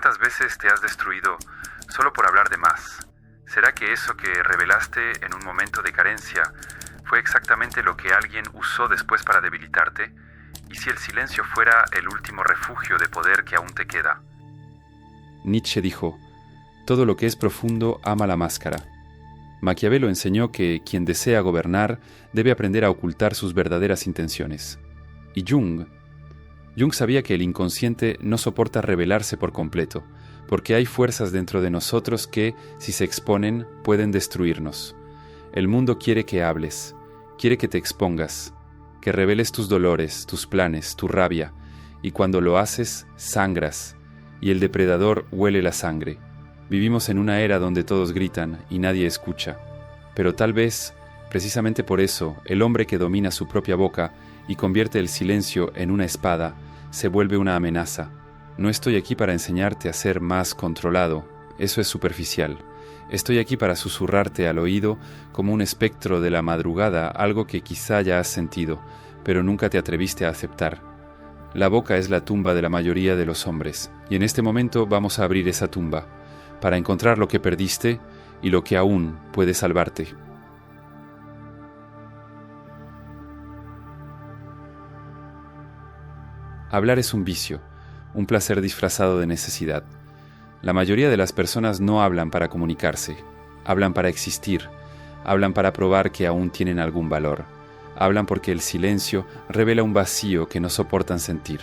¿Cuántas veces te has destruido solo por hablar de más? ¿Será que eso que revelaste en un momento de carencia fue exactamente lo que alguien usó después para debilitarte? ¿Y si el silencio fuera el último refugio de poder que aún te queda? Nietzsche dijo: todo lo que es profundo ama la máscara. Maquiavelo enseñó que quien desea gobernar debe aprender a ocultar sus verdaderas intenciones. Y Jung sabía que el inconsciente no soporta revelarse por completo, porque hay fuerzas dentro de nosotros que, si se exponen, pueden destruirnos. El mundo quiere que hables, quiere que te expongas, que reveles tus dolores, tus planes, tu rabia, y cuando lo haces, sangras, y el depredador huele la sangre. Vivimos en una era donde todos gritan y nadie escucha, pero tal vez, precisamente por eso, el hombre que domina su propia boca y convierte el silencio en una espada, se vuelve una amenaza. No estoy aquí para enseñarte a ser más controlado, eso es superficial. Estoy aquí para susurrarte al oído como un espectro de la madrugada algo que quizá ya has sentido, pero nunca te atreviste a aceptar. La boca es la tumba de la mayoría de los hombres, y en este momento vamos a abrir esa tumba, para encontrar lo que perdiste y lo que aún puede salvarte. Hablar es un vicio, un placer disfrazado de necesidad. La mayoría de las personas no hablan para comunicarse, hablan para existir, hablan para probar que aún tienen algún valor, hablan porque el silencio revela un vacío que no soportan sentir,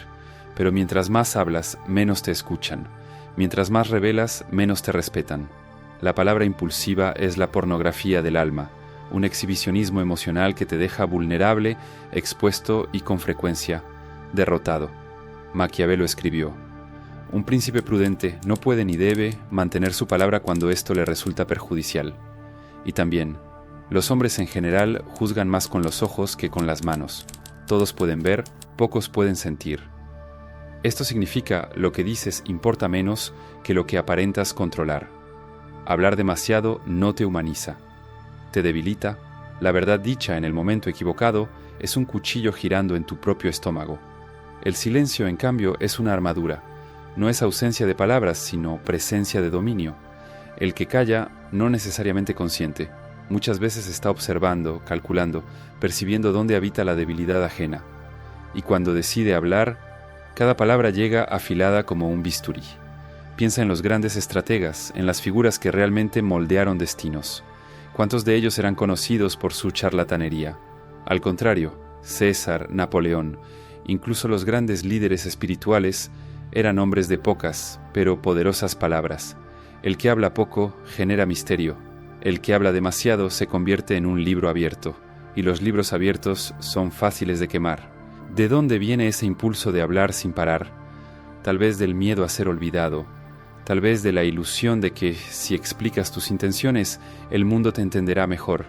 pero mientras más hablas, menos te escuchan. Mientras más revelas, menos te respetan. La palabra impulsiva es la pornografía del alma, un exhibicionismo emocional que te deja vulnerable, expuesto y con frecuencia derrotado. Maquiavelo escribió: un príncipe prudente no puede ni debe mantener su palabra cuando esto le resulta perjudicial. Y también, los hombres en general juzgan más con los ojos que con las manos. Todos pueden ver, pocos pueden sentir. Esto significa lo que dices importa menos que lo que aparentas controlar. Hablar demasiado no te humaniza, te debilita. La verdad dicha en el momento equivocado es un cuchillo girando en tu propio estómago. El silencio, en cambio, es una armadura. No es ausencia de palabras, sino presencia de dominio. El que calla no necesariamente consiente. Muchas veces está observando, calculando, percibiendo dónde habita la debilidad ajena. Y cuando decide hablar, cada palabra llega afilada como un bisturí. Piensa en los grandes estrategas, en las figuras que realmente moldearon destinos. ¿Cuántos de ellos eran conocidos por su charlatanería? Al contrario, César, Napoleón, incluso los grandes líderes espirituales eran hombres de pocas, pero poderosas palabras. El que habla poco genera misterio. El que habla demasiado se convierte en un libro abierto, y los libros abiertos son fáciles de quemar. ¿De dónde viene ese impulso de hablar sin parar? Tal vez del miedo a ser olvidado, tal vez de la ilusión de que si explicas tus intenciones, el mundo te entenderá mejor.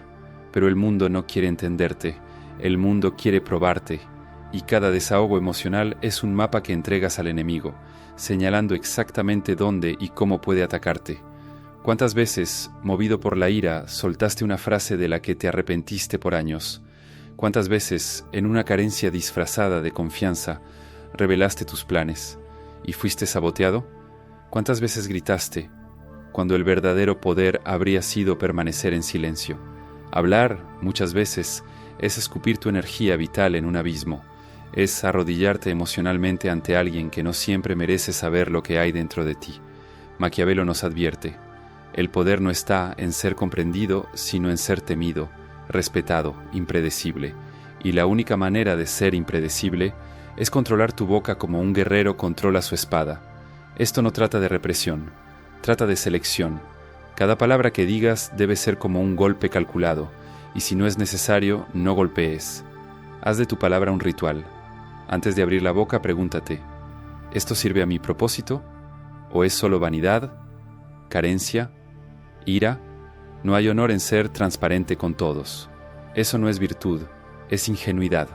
Pero el mundo no quiere entenderte, el mundo quiere probarte, y cada desahogo emocional es un mapa que entregas al enemigo, señalando exactamente dónde y cómo puede atacarte. ¿Cuántas veces, movido por la ira, soltaste una frase de la que te arrepentiste por años? ¿Cuántas veces, en una carencia disfrazada de confianza, revelaste tus planes y fuiste saboteado? ¿Cuántas veces gritaste cuando el verdadero poder habría sido permanecer en silencio? Hablar, muchas veces, es escupir tu energía vital en un abismo, es arrodillarte emocionalmente ante alguien que no siempre merece saber lo que hay dentro de ti. Maquiavelo nos advierte: el poder no está en ser comprendido, sino en ser temido, respetado, impredecible, y la única manera de ser impredecible es controlar tu boca como un guerrero controla su espada. Esto no trata de represión, trata de selección. Cada palabra que digas debe ser como un golpe calculado, y si no es necesario, no golpees. Haz de tu palabra un ritual. Antes de abrir la boca, pregúntate: ¿esto sirve a mi propósito? ¿O es solo vanidad, carencia, ira? No hay honor en ser transparente con todos. Eso no es virtud, es ingenuidad.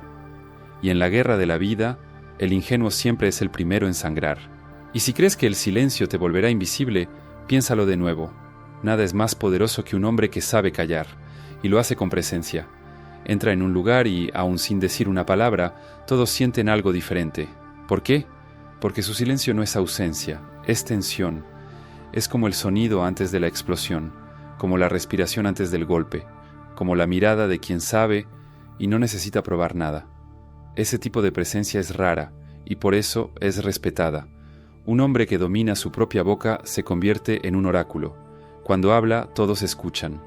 Y en la guerra de la vida, el ingenuo siempre es el primero en sangrar. Y si crees que el silencio te volverá invisible, piénsalo de nuevo. Nada es más poderoso que un hombre que sabe callar, y lo hace con presencia. Entra en un lugar y, aun sin decir una palabra, todos sienten algo diferente. ¿Por qué? Porque su silencio no es ausencia, es tensión, es como el sonido antes de la explosión, como la respiración antes del golpe, como la mirada de quien sabe y no necesita probar nada. Ese tipo de presencia es rara y por eso es respetada. Un hombre que domina su propia boca se convierte en un oráculo. Cuando habla, todos escuchan,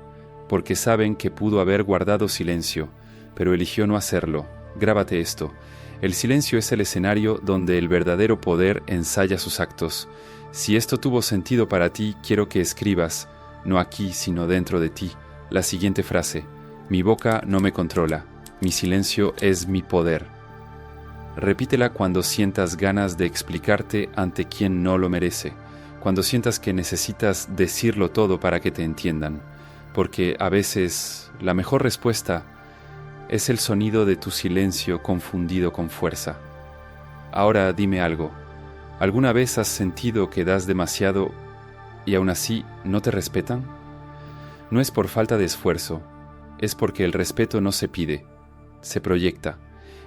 porque saben que pudo haber guardado silencio, pero eligió no hacerlo. Grábate esto. El silencio es el escenario donde el verdadero poder ensaya sus actos. Si esto tuvo sentido para ti, quiero que escribas, no aquí, sino dentro de ti, la siguiente frase: mi boca no me controla, mi silencio es mi poder. Repítela cuando sientas ganas de explicarte ante quien no lo merece, cuando sientas que necesitas decirlo todo para que te entiendan, porque a veces la mejor respuesta es el sonido de tu silencio confundido con fuerza. Ahora dime algo. ¿Alguna vez has sentido que das demasiado y aún así no te respetan? No es por falta de esfuerzo, es porque el respeto no se pide, se proyecta,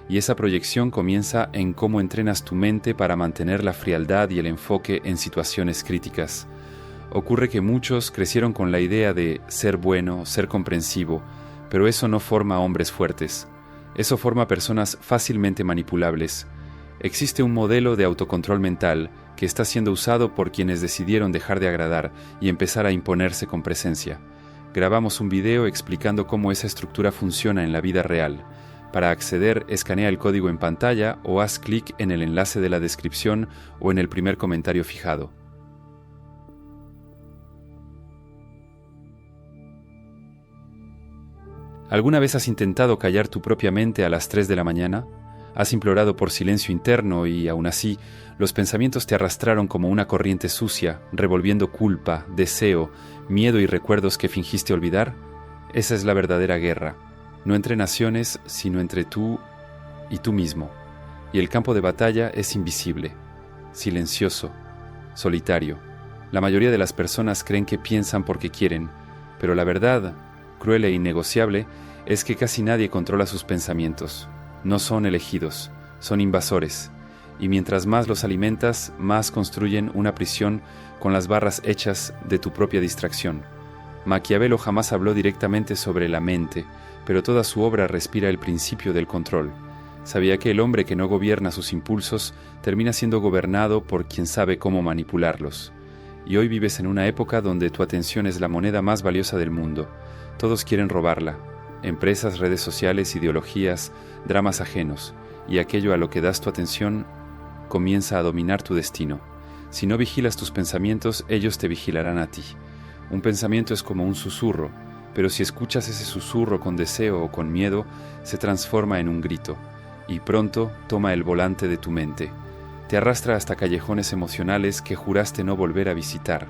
y esa proyección comienza en cómo entrenas tu mente para mantener la frialdad y el enfoque en situaciones críticas. Ocurre que muchos crecieron con la idea de ser bueno, ser comprensivo, pero eso no forma hombres fuertes, eso forma personas fácilmente manipulables. Existe un modelo de autocontrol mental que está siendo usado por quienes decidieron dejar de agradar y empezar a imponerse con presencia. Grabamos un video explicando cómo esa estructura funciona en la vida real. Para acceder, escanea el código en pantalla o haz clic en el enlace de la descripción o en el primer comentario fijado. ¿Alguna vez has intentado callar tu propia mente a las 3 de la mañana? Has implorado por silencio interno y, aún así, los pensamientos te arrastraron como una corriente sucia, revolviendo culpa, deseo, miedo y recuerdos que fingiste olvidar? Esa es la verdadera guerra, no entre naciones, sino entre tú y tú mismo. Y el campo de batalla es invisible, silencioso, solitario. La mayoría de las personas creen que piensan porque quieren, pero la verdad, cruel e innegociable, es que casi nadie controla sus pensamientos. No son elegidos, son invasores, y mientras más los alimentas, más construyen una prisión con las barras hechas de tu propia distracción. Maquiavelo jamás habló directamente sobre la mente, pero toda su obra respira el principio del control. Sabía que el hombre que no gobierna sus impulsos termina siendo gobernado por quien sabe cómo manipularlos. Y hoy vives en una época donde tu atención es la moneda más valiosa del mundo. Todos quieren robarla. Empresas, redes sociales, ideologías, dramas ajenos, y aquello a lo que das tu atención comienza a dominar tu destino. Si no vigilas tus pensamientos, ellos te vigilarán a ti. Un pensamiento es como un susurro, pero si escuchas ese susurro con deseo o con miedo, se transforma en un grito, y pronto toma el volante de tu mente. Te arrastra hasta callejones emocionales que juraste no volver a visitar.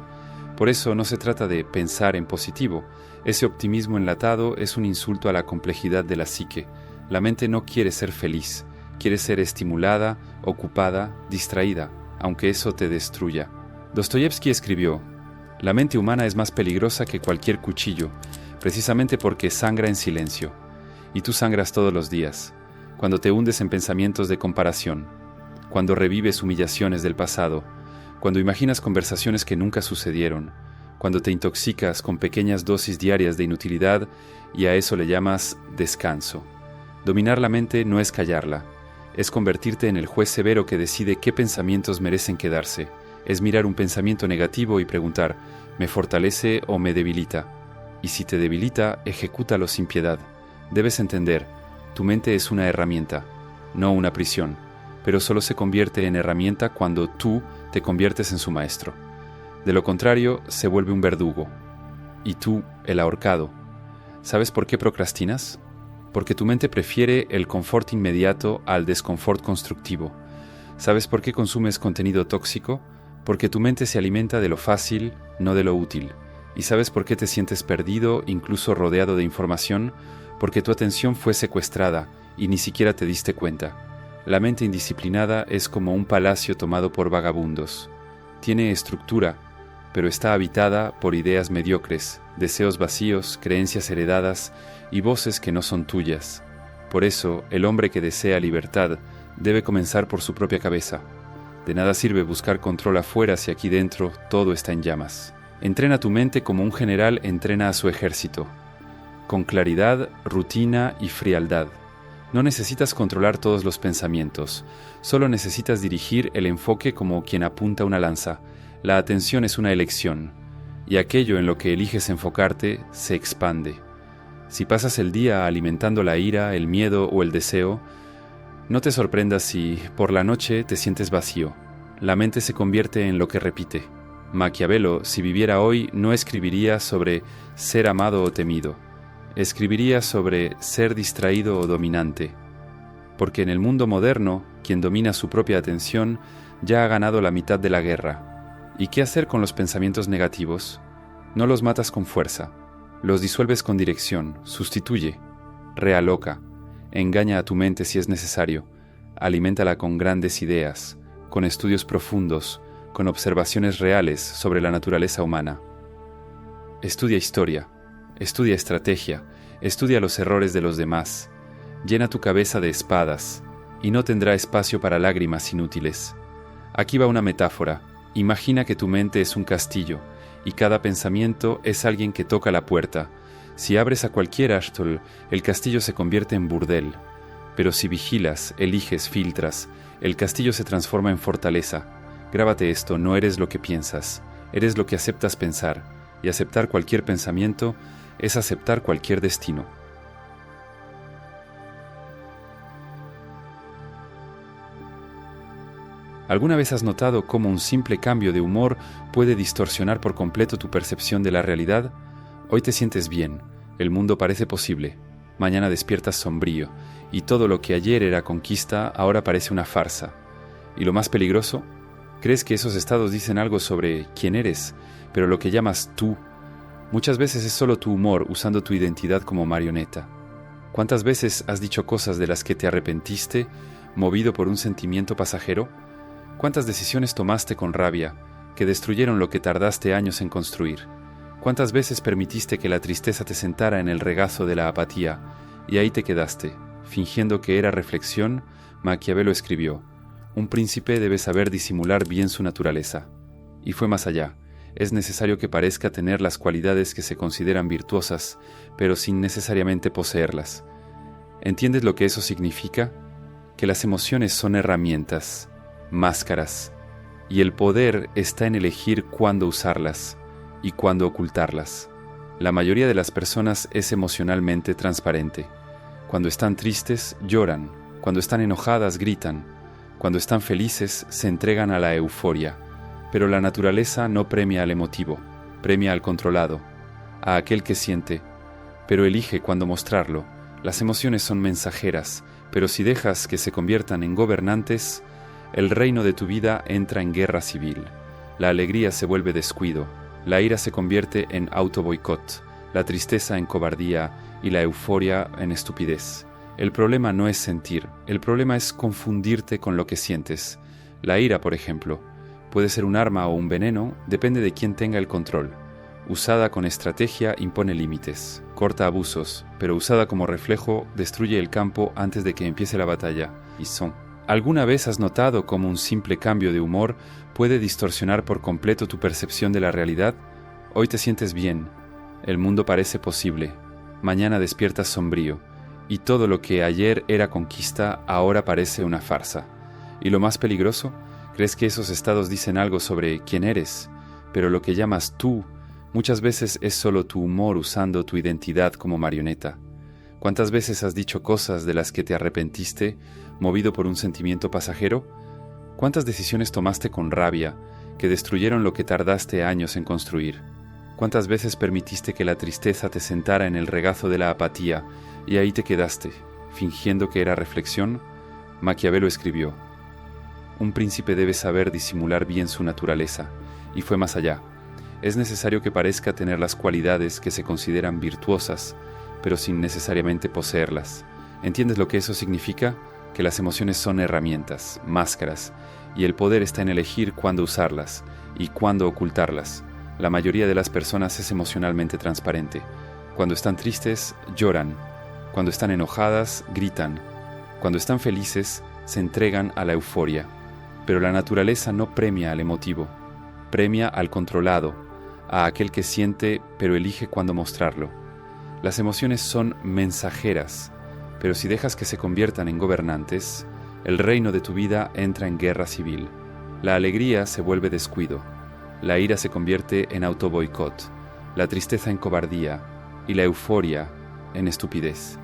Por eso no se trata de pensar en positivo. Ese optimismo enlatado es un insulto a la complejidad de la psique. La mente no quiere ser feliz, quiere ser estimulada, ocupada, distraída, aunque eso te destruya. Dostoyevski escribió: la mente humana es más peligrosa que cualquier cuchillo, precisamente porque sangra en silencio. Y tú sangras todos los días, cuando te hundes en pensamientos de comparación, cuando revives humillaciones del pasado, cuando imaginas conversaciones que nunca sucedieron, cuando te intoxicas con pequeñas dosis diarias de inutilidad y a eso le llamas descanso. Dominar la mente no es callarla, es convertirte en el juez severo que decide qué pensamientos merecen quedarse, es mirar un pensamiento negativo y preguntar, ¿me fortalece o me debilita? Y si te debilita, ejecútalo sin piedad. Debes entender, tu mente es una herramienta, no una prisión, pero solo se convierte en herramienta cuando tú te conviertes en su maestro. De lo contrario, se vuelve un verdugo. Y tú, el ahorcado. ¿Sabes por qué procrastinas? Porque tu mente prefiere el confort inmediato al desconfort constructivo. ¿Sabes por qué consumes contenido tóxico? Porque tu mente se alimenta de lo fácil, no de lo útil. ¿Y sabes por qué te sientes perdido, incluso rodeado de información? Porque tu atención fue secuestrada y ni siquiera te diste cuenta. La mente indisciplinada es como un palacio tomado por vagabundos. Tiene estructura, pero está habitada por ideas mediocres, deseos vacíos, creencias heredadas y voces que no son tuyas. Por eso, el hombre que desea libertad debe comenzar por su propia cabeza. De nada sirve buscar control afuera si aquí dentro todo está en llamas. Entrena tu mente como un general entrena a su ejército, con claridad, rutina y frialdad. No necesitas controlar todos los pensamientos, solo necesitas dirigir el enfoque como quien apunta una lanza. La atención es una elección, y aquello en lo que eliges enfocarte se expande. Si pasas el día alimentando la ira, el miedo o el deseo, no te sorprendas si, por la noche, te sientes vacío. La mente se convierte en lo que repite. Maquiavelo, si viviera hoy, no escribiría sobre ser amado o temido. Escribiría sobre ser distraído o dominante. Porque en el mundo moderno, quien domina su propia atención ya ha ganado la mitad de la guerra. ¿Y qué hacer con los pensamientos negativos? No los matas con fuerza. Los disuelves con dirección, sustituye, realoca, engaña a tu mente si es necesario, aliméntala con grandes ideas, con estudios profundos, con observaciones reales sobre la naturaleza humana. Estudia historia, estudia estrategia, estudia los errores de los demás, llena tu cabeza de espadas, y no tendrá espacio para lágrimas inútiles. Aquí va una metáfora. Imagina que tu mente es un castillo, y cada pensamiento es alguien que toca la puerta. Si abres a cualquier Ashtol, el castillo se convierte en burdel. Pero si vigilas, eliges, filtras, el castillo se transforma en fortaleza. Grábate esto, no eres lo que piensas, eres lo que aceptas pensar, y aceptar cualquier pensamiento es aceptar cualquier destino. ¿Alguna vez has notado cómo un simple cambio de humor puede distorsionar por completo tu percepción de la realidad? Hoy te sientes bien, el mundo parece posible, mañana despiertas sombrío, y todo lo que ayer era conquista ahora parece una farsa. ¿Y lo más peligroso? Crees que esos estados dicen algo sobre quién eres, pero lo que llamas tú, muchas veces es solo tu humor usando tu identidad como marioneta. ¿Cuántas veces has dicho cosas de las que te arrepentiste, movido por un sentimiento pasajero? ¿Cuántas decisiones tomaste con rabia, que destruyeron lo que tardaste años en construir? ¿Cuántas veces permitiste que la tristeza te sentara en el regazo de la apatía, y ahí te quedaste, fingiendo que era reflexión? Maquiavelo escribió: un príncipe debe saber disimular bien su naturaleza. Y fue más allá. Es necesario que parezca tener las cualidades que se consideran virtuosas, pero sin necesariamente poseerlas. ¿Entiendes lo que eso significa? Que las emociones son herramientas, máscaras, y el poder está en elegir cuándo usarlas y cuándo ocultarlas. La mayoría de las personas es emocionalmente transparente. Cuando están tristes, lloran. Cuando están enojadas, gritan. Cuando están felices, se entregan a la euforia. Pero la naturaleza no premia al emotivo, premia al controlado, a aquel que siente, pero elige cuándo mostrarlo. Las emociones son mensajeras, pero si dejas que se conviertan en gobernantes, el reino de tu vida entra en guerra civil. La alegría se vuelve descuido, la ira se convierte en autoboicot, la tristeza en cobardía y la euforia en estupidez. El problema no es sentir, el problema es confundirte con lo que sientes. La ira, por ejemplo, puede ser un arma o un veneno, depende de quién tenga el control. Usada con estrategia impone límites, corta abusos, pero usada como reflejo destruye el campo antes de que empiece la batalla. Y son. ¿Alguna vez has notado cómo un simple cambio de humor puede distorsionar por completo tu percepción de la realidad? Hoy te sientes bien, el mundo parece posible, mañana despiertas sombrío, y todo lo que ayer era conquista ahora parece una farsa. ¿Y lo más peligroso? Crees que esos estados dicen algo sobre quién eres, pero lo que llamas tú muchas veces es solo tu humor usando tu identidad como marioneta. ¿Cuántas veces has dicho cosas de las que te arrepentiste, movido por un sentimiento pasajero? ¿Cuántas decisiones tomaste con rabia, que destruyeron lo que tardaste años en construir? ¿Cuántas veces permitiste que la tristeza te sentara en el regazo de la apatía, y ahí te quedaste, fingiendo que era reflexión? Maquiavelo escribió: un príncipe debe saber disimular bien su naturaleza, y fue más allá. Es necesario que parezca tener las cualidades que se consideran virtuosas, pero sin necesariamente poseerlas. ¿Entiendes lo que eso significa? Que las emociones son herramientas, máscaras, y el poder está en elegir cuándo usarlas y cuándo ocultarlas. La mayoría de las personas es emocionalmente transparente. Cuando están tristes, lloran. Cuando están enojadas, gritan. Cuando están felices, se entregan a la euforia. Pero la naturaleza no premia al emotivo, premia al controlado, a aquel que siente pero elige cuándo mostrarlo. Las emociones son mensajeras, pero si dejas que se conviertan en gobernantes, el reino de tu vida entra en guerra civil. La alegría se vuelve descuido, la ira se convierte en autoboicot, la tristeza en cobardía y la euforia en estupidez.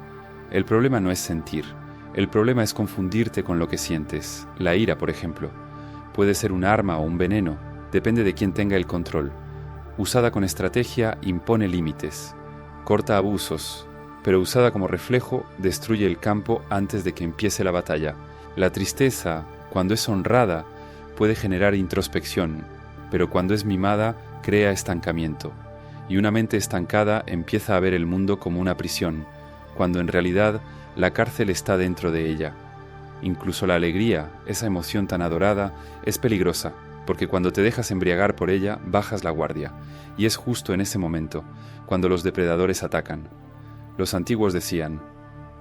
El problema no es sentir, el problema es confundirte con lo que sientes. La ira, por ejemplo, puede ser un arma o un veneno, depende de quién tenga el control. Usada con estrategia, impone límites, corta abusos, pero usada como reflejo, destruye el campo antes de que empiece la batalla. La tristeza, cuando es honrada, puede generar introspección, pero cuando es mimada, crea estancamiento. Y una mente estancada empieza a ver el mundo como una prisión, cuando en realidad la cárcel está dentro de ella. Incluso la alegría, esa emoción tan adorada, es peligrosa, porque cuando te dejas embriagar por ella, bajas la guardia, y es justo en ese momento, cuando los depredadores atacan. Los antiguos decían,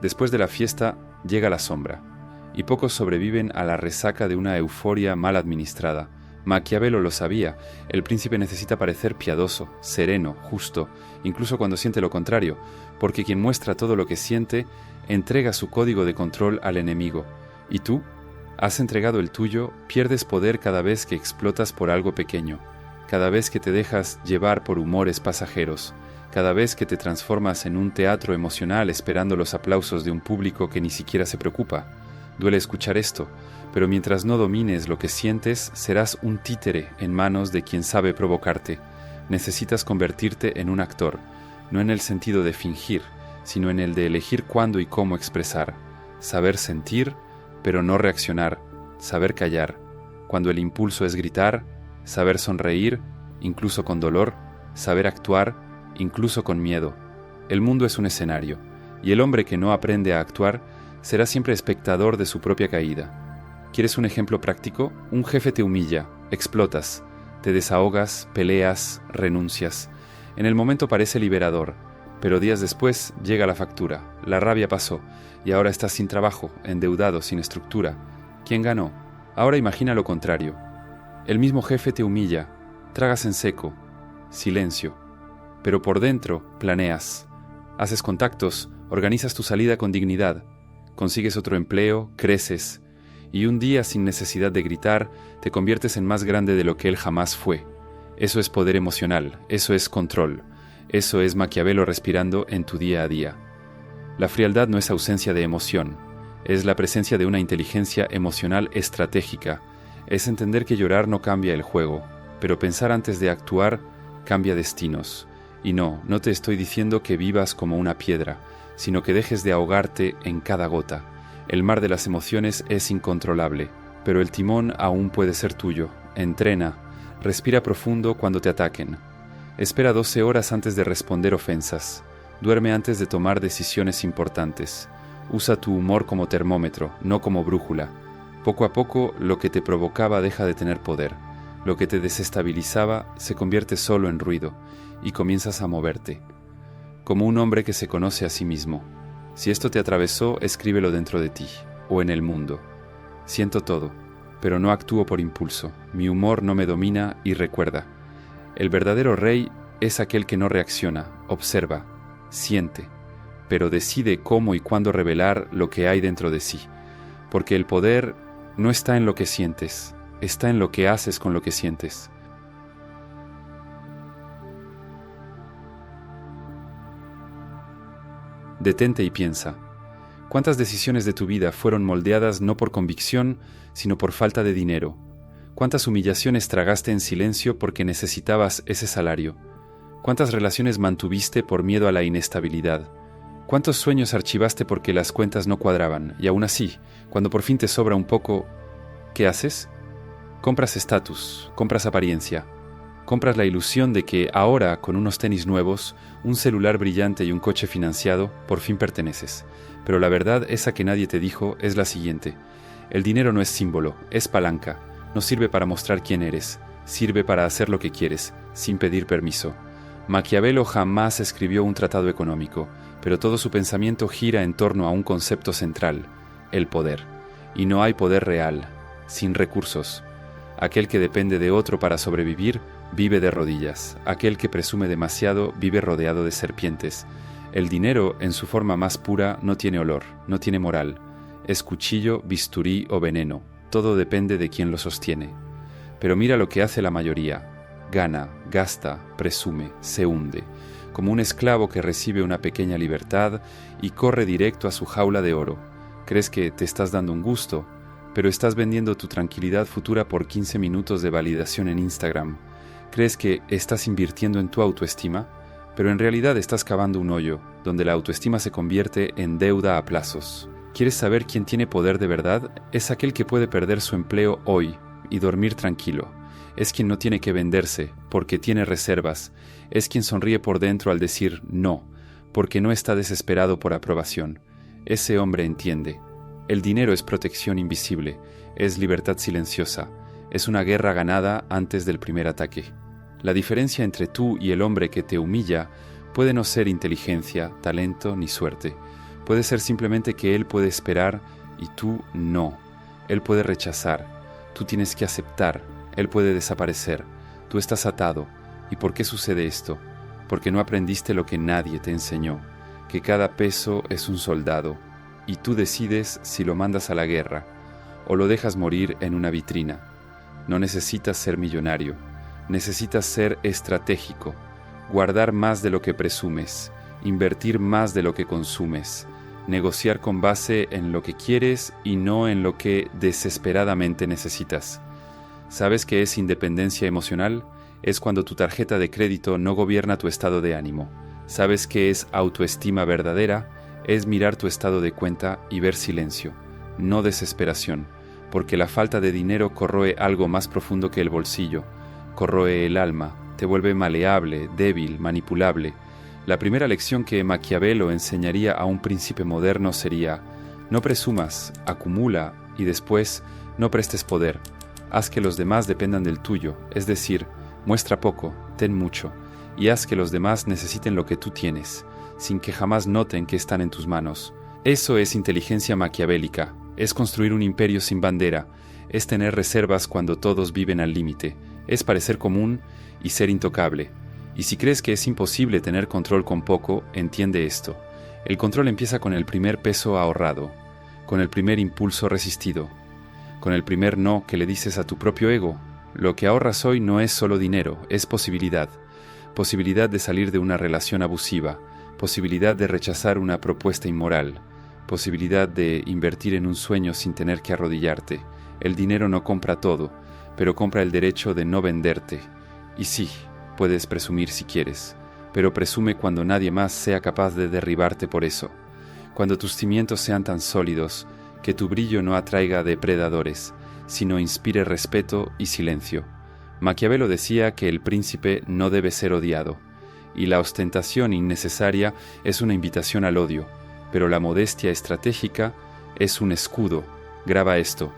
después de la fiesta llega la sombra, y pocos sobreviven a la resaca de una euforia mal administrada. Maquiavelo lo sabía, el príncipe necesita parecer piadoso, sereno, justo, incluso cuando siente lo contrario, porque quien muestra todo lo que siente, entrega su código de control al enemigo. ¿Y tú? Has entregado el tuyo, pierdes poder cada vez que explotas por algo pequeño, cada vez que te dejas llevar por humores pasajeros, cada vez que te transformas en un teatro emocional esperando los aplausos de un público que ni siquiera se preocupa. Duele escuchar esto, pero mientras no domines lo que sientes, serás un títere en manos de quien sabe provocarte. Necesitas convertirte en un actor, no en el sentido de fingir, sino en el de elegir cuándo y cómo expresar, saber sentir, pero no reaccionar, saber callar, cuando el impulso es gritar, saber sonreír, incluso con dolor, saber actuar, incluso con miedo. El mundo es un escenario, y el hombre que no aprende a actuar será siempre espectador de su propia caída. ¿Quieres un ejemplo práctico? Un jefe te humilla, explotas, te desahogas, peleas, renuncias. En el momento parece liberador, pero días después llega la factura, la rabia pasó, y ahora estás sin trabajo, endeudado, sin estructura. ¿Quién ganó? Ahora imagina lo contrario. El mismo jefe te humilla, tragas en seco, silencio, pero por dentro planeas, haces contactos, organizas tu salida con dignidad, consigues otro empleo, creces, y un día sin necesidad de gritar, te conviertes en más grande de lo que él jamás fue. Eso es poder emocional, eso es control, eso es Maquiavelo respirando en tu día a día. La frialdad no es ausencia de emoción, es la presencia de una inteligencia emocional estratégica, es entender que llorar no cambia el juego, pero pensar antes de actuar cambia destinos. Y no te estoy diciendo que vivas como una piedra, sino que dejes de ahogarte en cada gota. El mar de las emociones es incontrolable, pero el timón aún puede ser tuyo. Entrena, respira profundo cuando te ataquen. Espera 12 horas antes de responder ofensas. Duerme antes de tomar decisiones importantes. Usa tu humor como termómetro, no como brújula. Poco a poco, lo que te provocaba deja de tener poder. Lo que te desestabilizaba se convierte solo en ruido, y comienzas a moverte. Como un hombre que se conoce a sí mismo. Si esto te atravesó, escríbelo dentro de ti, o en el mundo. Siento todo, pero no actúo por impulso. Mi humor no me domina y recuerda. El verdadero rey es aquel que no reacciona, observa, siente, pero decide cómo y cuándo revelar lo que hay dentro de sí. Porque el poder no está en lo que sientes, está en lo que haces con lo que sientes. Detente y piensa. ¿Cuántas decisiones de tu vida fueron moldeadas no por convicción, sino por falta de dinero? ¿Cuántas humillaciones tragaste en silencio porque necesitabas ese salario? ¿Cuántas relaciones mantuviste por miedo a la inestabilidad? ¿Cuántos sueños archivaste porque las cuentas no cuadraban? Y aún así, cuando por fin te sobra un poco, ¿qué haces? Compras estatus, compras apariencia. Compras la ilusión de que ahora, con unos tenis nuevos, un celular brillante y un coche financiado, por fin perteneces. Pero la verdad, esa que nadie te dijo, es la siguiente. El dinero no es símbolo, es palanca. No sirve para mostrar quién eres, sirve para hacer lo que quieres, sin pedir permiso. Maquiavelo jamás escribió un tratado económico, pero todo su pensamiento gira en torno a un concepto central, el poder. Y no hay poder real, sin recursos. Aquel que depende de otro para sobrevivir, vive de rodillas. Aquel que presume demasiado, vive rodeado de serpientes. El dinero, en su forma más pura, no tiene olor, no tiene moral. Es cuchillo, bisturí o veneno. Todo depende de quién lo sostiene. Pero mira lo que hace la mayoría. Gana, gasta, presume, se hunde. Como un esclavo que recibe una pequeña libertad y corre directo a su jaula de oro. Crees que te estás dando un gusto, pero estás vendiendo tu tranquilidad futura por 15 minutos de validación en Instagram. Crees que estás invirtiendo en tu autoestima, pero en realidad estás cavando un hoyo, donde la autoestima se convierte en deuda a plazos. ¿Quieres saber quién tiene poder de verdad? Es aquel que puede perder su empleo hoy y dormir tranquilo. Es quien no tiene que venderse, porque tiene reservas. Es quien sonríe por dentro al decir no, porque no está desesperado por aprobación. Ese hombre entiende. El dinero es protección invisible, es libertad silenciosa, es una guerra ganada antes del primer ataque. La diferencia entre tú y el hombre que te humilla puede no ser inteligencia, talento ni suerte. Puede ser simplemente que él puede esperar y tú no. Él puede rechazar, tú tienes que aceptar, él puede desaparecer, tú estás atado. ¿Y por qué sucede esto? Porque no aprendiste lo que nadie te enseñó, que cada peso es un soldado, y tú decides si lo mandas a la guerra o lo dejas morir en una vitrina. No necesitas ser millonario, necesitas ser estratégico, guardar más de lo que presumes, invertir más de lo que consumes, negociar con base en lo que quieres y no en lo que desesperadamente necesitas. ¿Sabes qué es independencia emocional? Es cuando tu tarjeta de crédito no gobierna tu estado de ánimo. ¿Sabes qué es autoestima verdadera? Es mirar tu estado de cuenta y ver silencio, no desesperación, porque la falta de dinero corroe algo más profundo que el bolsillo, corroe el alma, te vuelve maleable, débil, manipulable. La primera lección que Maquiavelo enseñaría a un príncipe moderno sería: no presumas, acumula y después no prestes poder. Haz que los demás dependan del tuyo, es decir, muestra poco, ten mucho, y haz que los demás necesiten lo que tú tienes, sin que jamás noten que están en tus manos. Eso es inteligencia maquiavélica, es construir un imperio sin bandera, es tener reservas cuando todos viven al límite, es parecer común y ser intocable. Y si crees que es imposible tener control con poco, entiende esto. El control empieza con el primer peso ahorrado, con el primer impulso resistido, con el primer no que le dices a tu propio ego. Lo que ahorras hoy no es solo dinero, es posibilidad. Posibilidad de salir de una relación abusiva, posibilidad de rechazar una propuesta inmoral, posibilidad de invertir en un sueño sin tener que arrodillarte. El dinero no compra todo, pero compra el derecho de no venderte. Y sí, puedes presumir si quieres, pero presume cuando nadie más sea capaz de derribarte por eso. Cuando tus cimientos sean tan sólidos que tu brillo no atraiga depredadores, sino inspire respeto y silencio. Maquiavelo decía que el príncipe no debe ser odiado, y la ostentación innecesaria es una invitación al odio, pero la modestia estratégica es un escudo. Graba esto: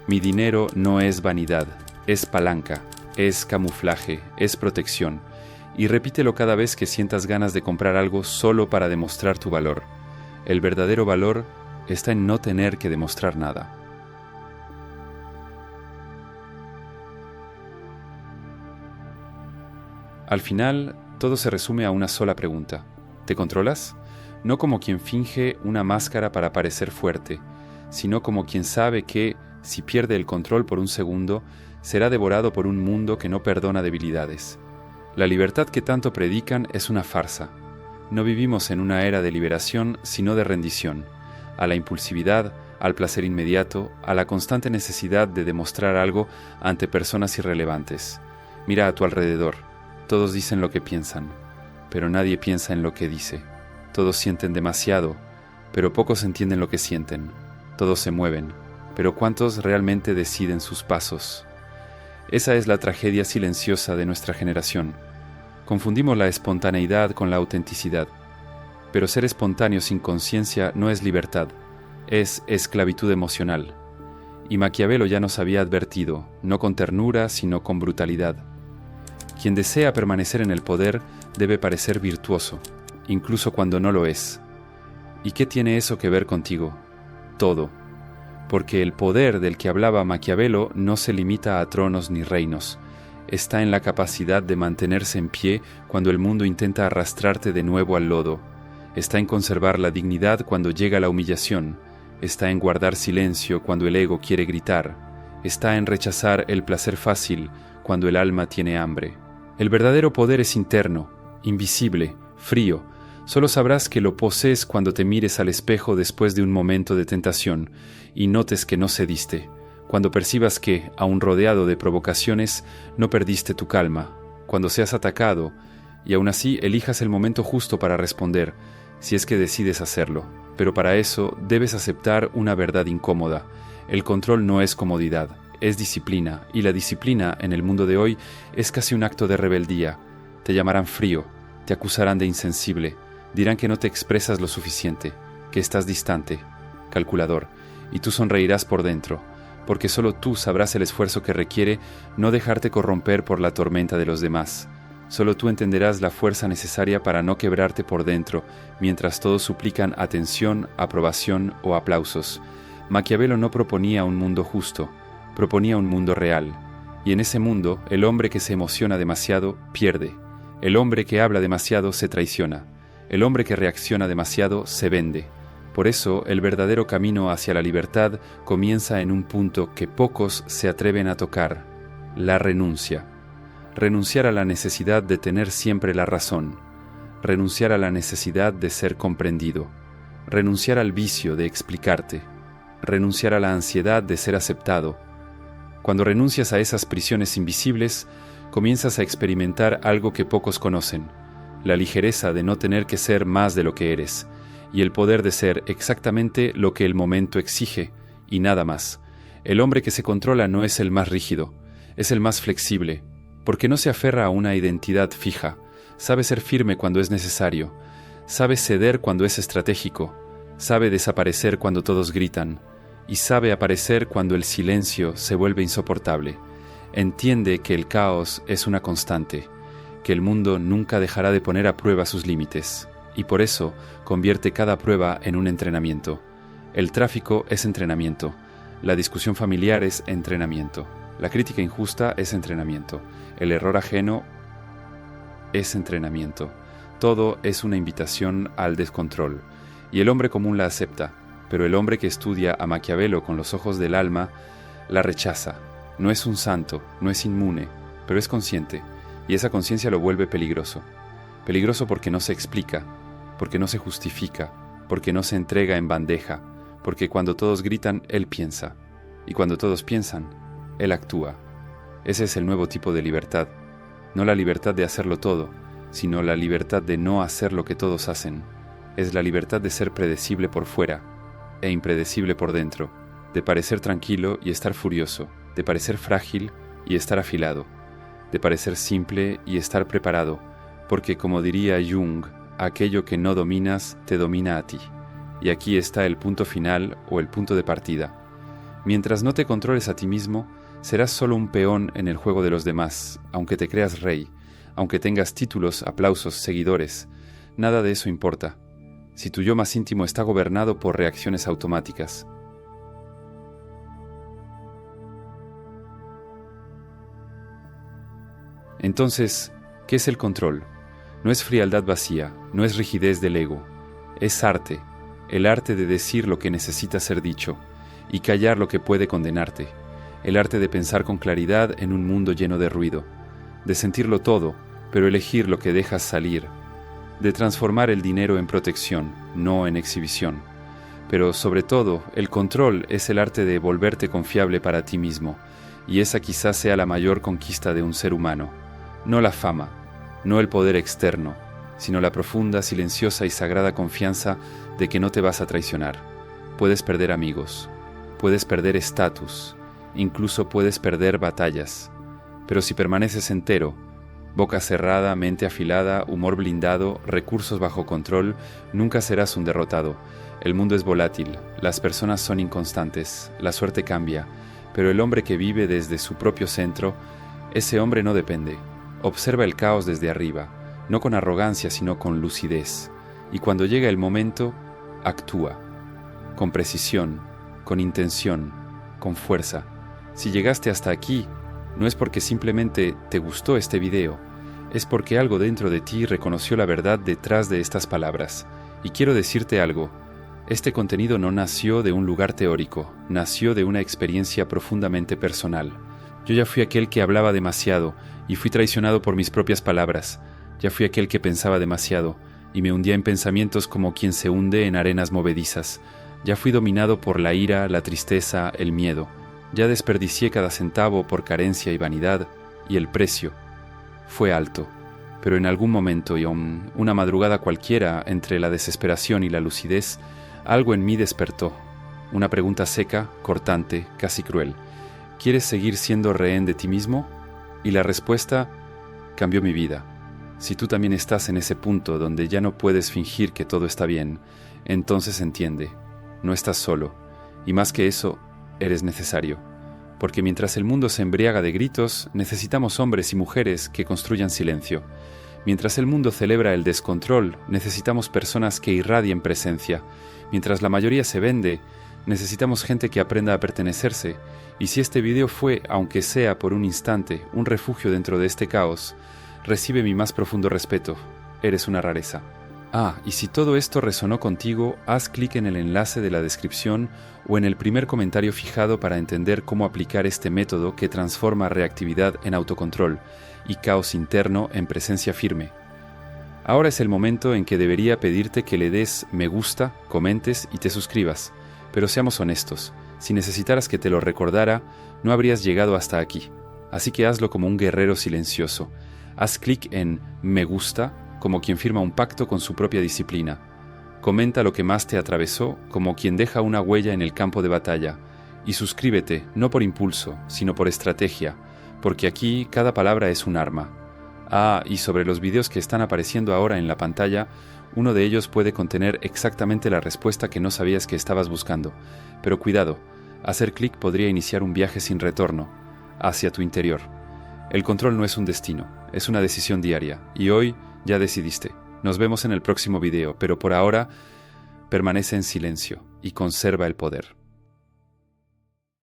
mi dinero no es vanidad, es palanca, es camuflaje, es protección, y repítelo cada vez que sientas ganas de comprar algo solo para demostrar tu valor. El verdadero valor está en no tener que demostrar nada. Al final, todo se resume a una sola pregunta. ¿Te controlas? No como quien finge una máscara para parecer fuerte, sino como quien sabe que, si pierde el control por un segundo, será devorado por un mundo que no perdona debilidades. La libertad que tanto predican es una farsa. No vivimos en una era de liberación, sino de rendición, a la impulsividad, al placer inmediato, a la constante necesidad de demostrar algo ante personas irrelevantes. Mira a tu alrededor. Todos dicen lo que piensan, pero nadie piensa en lo que dice. Todos sienten demasiado, pero pocos entienden lo que sienten. Todos se mueven, pero ¿cuántos realmente deciden sus pasos? Esa es la tragedia silenciosa de nuestra generación. Confundimos la espontaneidad con la autenticidad. Pero ser espontáneo sin conciencia no es libertad, es esclavitud emocional. Y Maquiavelo ya nos había advertido, no con ternura, sino con brutalidad. Quien desea permanecer en el poder debe parecer virtuoso, incluso cuando no lo es. ¿Y qué tiene eso que ver contigo? Todo. porque el poder del que hablaba Maquiavelo no se limita a tronos ni reinos. Está en la capacidad de mantenerse en pie cuando el mundo intenta arrastrarte de nuevo al lodo. Está en conservar la dignidad cuando llega la humillación. Está en guardar silencio cuando el ego quiere gritar. Está en rechazar el placer fácil cuando el alma tiene hambre. El verdadero poder es interno, invisible, frío. Solo sabrás que lo posees cuando te mires al espejo después de un momento de tentación y notes que no cediste, cuando percibas que, aun rodeado de provocaciones, no perdiste tu calma, cuando seas atacado y aún así elijas el momento justo para responder, si es que decides hacerlo. Pero para eso debes aceptar una verdad incómoda. El control no es comodidad, es disciplina, y la disciplina en el mundo de hoy es casi un acto de rebeldía. Te llamarán frío, te acusarán de insensible, dirán que no te expresas lo suficiente, que estás distante, calculador, y tú sonreirás por dentro, porque solo tú sabrás el esfuerzo que requiere no dejarte corromper por la tormenta de los demás. Solo tú entenderás la fuerza necesaria para no quebrarte por dentro, mientras todos suplican atención, aprobación o aplausos. Maquiavelo no proponía un mundo justo, proponía un mundo real, y en ese mundo el hombre que se emociona demasiado pierde, el hombre que habla demasiado se traiciona, el hombre que reacciona demasiado se vende. Por eso, el verdadero camino hacia la libertad comienza en un punto que pocos se atreven a tocar: la renuncia. Renunciar a la necesidad de tener siempre la razón. Renunciar a la necesidad de ser comprendido. Renunciar al vicio de explicarte. Renunciar a la ansiedad de ser aceptado. Cuando renuncias a esas prisiones invisibles, comienzas a experimentar algo que pocos conocen: la ligereza de no tener que ser más de lo que eres, y el poder de ser exactamente lo que el momento exige, y nada más. El hombre que se controla no es el más rígido, es el más flexible, porque no se aferra a una identidad fija, sabe ser firme cuando es necesario, sabe ceder cuando es estratégico, sabe desaparecer cuando todos gritan, y sabe aparecer cuando el silencio se vuelve insoportable. Entiende que el caos es una constante, que el mundo nunca dejará de poner a prueba sus límites, y por eso convierte cada prueba en un entrenamiento. El tráfico es entrenamiento, la discusión familiar es entrenamiento, la crítica injusta es entrenamiento, el error ajeno es entrenamiento. Todo es una invitación al descontrol, y el hombre común la acepta, pero el hombre que estudia a Maquiavelo con los ojos del alma la rechaza. No es un santo, no es inmune, pero es consciente, y esa conciencia lo vuelve peligroso. Peligroso porque no se explica, porque no se justifica, porque no se entrega en bandeja, porque cuando todos gritan, él piensa, y cuando todos piensan, él actúa. Ese es el nuevo tipo de libertad, no la libertad de hacerlo todo, sino la libertad de no hacer lo que todos hacen. Es la libertad de ser predecible por fuera e impredecible por dentro, de parecer tranquilo y estar furioso, de parecer frágil y estar afilado, de parecer simple y estar preparado, porque como diría Jung, aquello que no dominas te domina a ti. Y aquí está el punto final o el punto de partida. Mientras no te controles a ti mismo, serás solo un peón en el juego de los demás, aunque te creas rey, aunque tengas títulos, aplausos, seguidores. Nada de eso importa, si tu yo más íntimo está gobernado por reacciones automáticas. Entonces, ¿qué es el control? No es frialdad vacía, no es rigidez del ego, es arte, el arte de decir lo que necesita ser dicho y callar lo que puede condenarte, el arte de pensar con claridad en un mundo lleno de ruido, de sentirlo todo, pero elegir lo que dejas salir, de transformar el dinero en protección, no en exhibición. Pero sobre todo, el control es el arte de volverte confiable para ti mismo, y esa quizás sea la mayor conquista de un ser humano. No la fama, no el poder externo, sino la profunda, silenciosa y sagrada confianza de que no te vas a traicionar. Puedes perder amigos, puedes perder estatus, incluso puedes perder batallas, pero si permaneces entero, boca cerrada, mente afilada, humor blindado, recursos bajo control, nunca serás un derrotado. El mundo es volátil, las personas son inconstantes, la suerte cambia, pero el hombre que vive desde su propio centro, ese hombre no depende. Observa el caos desde arriba, no con arrogancia sino con lucidez, y cuando llega el momento, actúa, con precisión, con intención, con fuerza. Si llegaste hasta aquí, no es porque simplemente te gustó este video, es porque algo dentro de ti reconoció la verdad detrás de estas palabras. Y quiero decirte algo, este contenido no nació de un lugar teórico, nació de una experiencia profundamente personal. Yo ya fui aquel que hablaba demasiado y fui traicionado por mis propias palabras. Ya fui aquel que pensaba demasiado y me hundía en pensamientos como quien se hunde en arenas movedizas. Ya fui dominado por la ira, la tristeza, el miedo. Ya desperdicié cada centavo por carencia y vanidad, y el precio fue alto. Pero en algún momento y aún una madrugada cualquiera, entre la desesperación y la lucidez, algo en mí despertó. Una pregunta seca, cortante, casi cruel. ¿Quieres seguir siendo rehén de ti mismo? Y la respuesta cambió mi vida. Si tú también estás en ese punto donde ya no puedes fingir que todo está bien, entonces entiende, no estás solo. Y más que eso, eres necesario. Porque mientras el mundo se embriaga de gritos, necesitamos hombres y mujeres que construyan silencio. Mientras el mundo celebra el descontrol, necesitamos personas que irradien presencia. Mientras la mayoría se vende, necesitamos gente que aprenda a pertenecerse. Y si este video fue, aunque sea por un instante, un refugio dentro de este caos, recibe mi más profundo respeto. Eres una rareza. Y si todo esto resonó contigo, haz clic en el enlace de la descripción o en el primer comentario fijado para entender cómo aplicar este método que transforma reactividad en autocontrol y caos interno en presencia firme. Ahora es el momento en que debería pedirte que le des me gusta, comentes y te suscribas. Pero seamos honestos, si necesitaras que te lo recordara, no habrías llegado hasta aquí. Así que hazlo como un guerrero silencioso. Haz clic en me gusta, como quien firma un pacto con su propia disciplina. Comenta lo que más te atravesó, como quien deja una huella en el campo de batalla. Y suscríbete, no por impulso, sino por estrategia, porque aquí cada palabra es un arma. Y sobre los videos que están apareciendo ahora en la pantalla, uno de ellos puede contener exactamente la respuesta que no sabías que estabas buscando. Pero cuidado, hacer clic podría iniciar un viaje sin retorno, hacia tu interior. El control no es un destino, es una decisión diaria, y hoy ya decidiste. Nos vemos en el próximo video, pero por ahora permanece en silencio y conserva el poder.